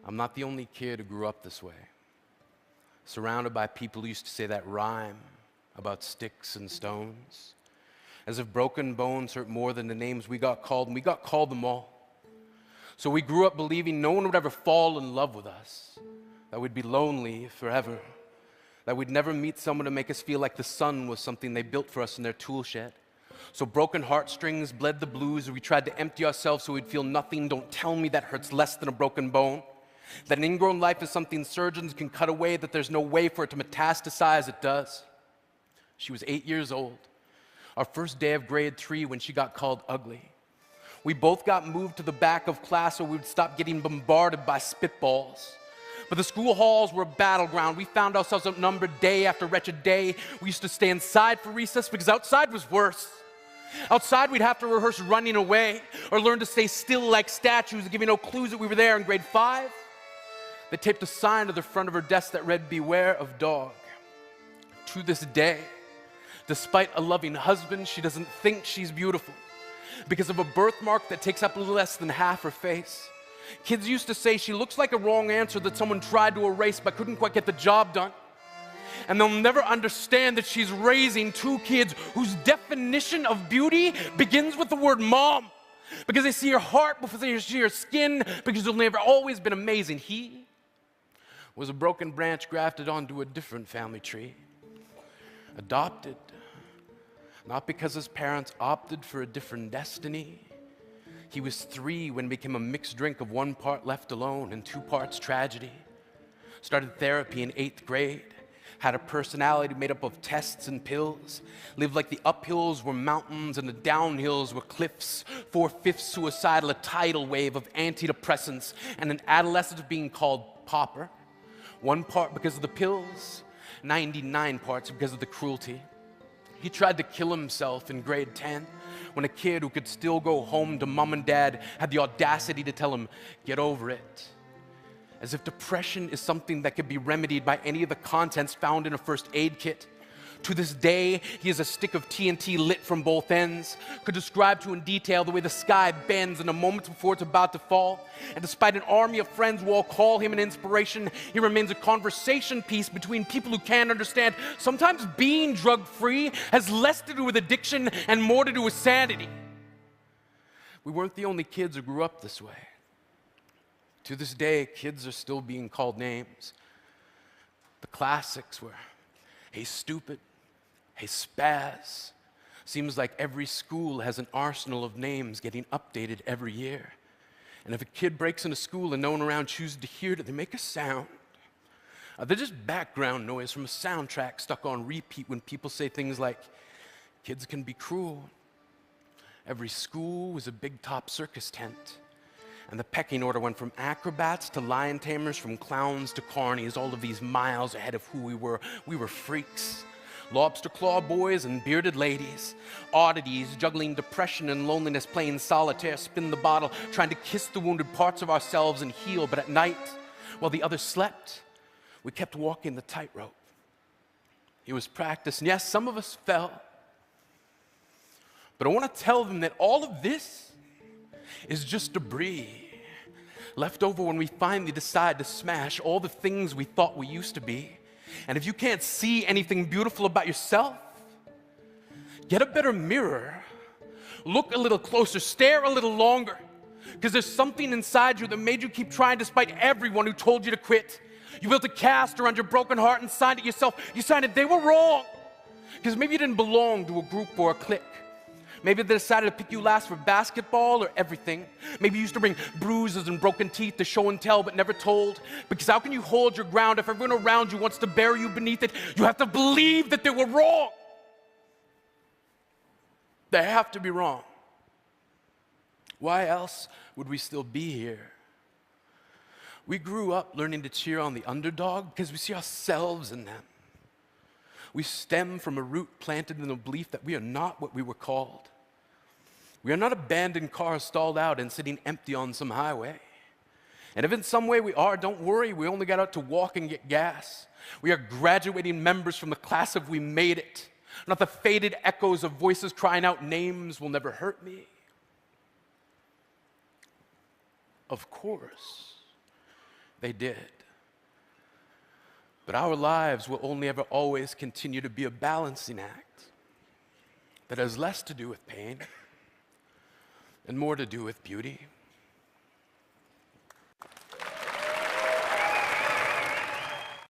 I'm not the only kid who grew up this way, surrounded by people who used to say that rhyme about sticks and stones, as if broken bones hurt more than the names we got called, and we got called them all. So we grew up believing no one would ever fall in love with us, that we'd be lonely forever, that we'd never meet someone to make us feel like the sun was something they built for us in their tool shed. So broken heartstrings bled the blues, we tried to empty ourselves so we'd feel nothing. Don't tell me that hurts less than a broken bone. That an ingrown life is something surgeons can cut away, that there's no way for it to metastasize. It does. She was 8 years old, our first day of grade 3 when she got called ugly. We both got moved to the back of class so we would stop getting bombarded by spitballs. But the school halls were a battleground. We found ourselves outnumbered day after wretched day. We used to stay inside for recess because outside was worse. Outside, we'd have to rehearse running away or learn to stay still like statues, giving no clues that we were there. In grade 5, they taped a sign to the front of her desk that read, "Beware of dog." To this day, despite a loving husband, she doesn't think she's beautiful because of a birthmark that takes up less than half her face. Kids used to say she looks like a wrong answer that someone tried to erase but couldn't quite get the job done. And they'll never understand that she's raising 2 kids whose definition of beauty begins with the word mom. Because they see her heart before they see her skin, because she'll never always been amazing. He was a broken branch grafted onto a different family tree. Adopted, not because his parents opted for a different destiny. He was 3 when it became a mixed drink of 1 part left alone and 2 parts tragedy. Started therapy in 8th grade. Had a personality made up of tests and pills. Lived like the uphills were mountains and the downhills were cliffs. 4/5 suicidal, a tidal wave of antidepressants, and an adolescent being called pauper. 1 part because of the pills, 99 parts because of the cruelty. He tried to kill himself in grade 10 when a kid who could still go home to mom and dad had the audacity to tell him, "Get over it." As if depression is something that could be remedied by any of the contents found in a first aid kit. To this day, he is a stick of TNT lit from both ends, could describe to in detail the way the sky bends in the moments before it's about to fall. And despite an army of friends who all call him an inspiration, he remains a conversation piece between people who can't understand. Sometimes being drug-free has less to do with addiction and more to do with sanity. We weren't the only kids who grew up this way. To this day, kids are still being called names. The classics were, "Hey stupid," "Hey spaz." Seems like every school has an arsenal of names getting updated every year. And if a kid breaks into school and no one around chooses to hear it, they make a sound. They're just background noise from a soundtrack stuck on repeat when people say things like, "Kids can be cruel." Every school was a big top circus tent. And the pecking order went from acrobats to lion tamers, from clowns to carnies, all of these miles ahead of who we were. We were freaks. Lobster claw boys and bearded ladies. Oddities, juggling depression and loneliness, playing solitaire, spin the bottle, trying to kiss the wounded parts of ourselves and heal. But at night, while the others slept, we kept walking the tightrope. It was practice, and yes, some of us fell. But I want to tell them that all of this is just debris left over when we finally decide to smash all the things we thought we used to be. And if you can't see anything beautiful about yourself, get a better mirror, look a little closer, stare a little longer, because there's something inside you that made you keep trying despite everyone who told you to quit. You built a cast around your broken heart and signed it yourself. You signed it, they were wrong, because maybe you didn't belong to a group or a clique. Maybe they decided to pick you last for basketball or everything. Maybe you used to bring bruises and broken teeth to show and tell but never told. Because how can you hold your ground if everyone around you wants to bury you beneath it? You have to believe that they were wrong. They have to be wrong. Why else would we still be here? We grew up learning to cheer on the underdog because we see ourselves in them. We stem from a root planted in the belief that we are not what we were called. We are not abandoned cars stalled out and sitting empty on some highway. And if in some way we are, don't worry, we only got out to walk and get gas. We are graduating members from the class of "We made it," not the faded echoes of voices crying out, "Names will never hurt me." Of course, They did. But our lives will only ever always continue to be a balancing act that has less to do with pain and more to do with beauty.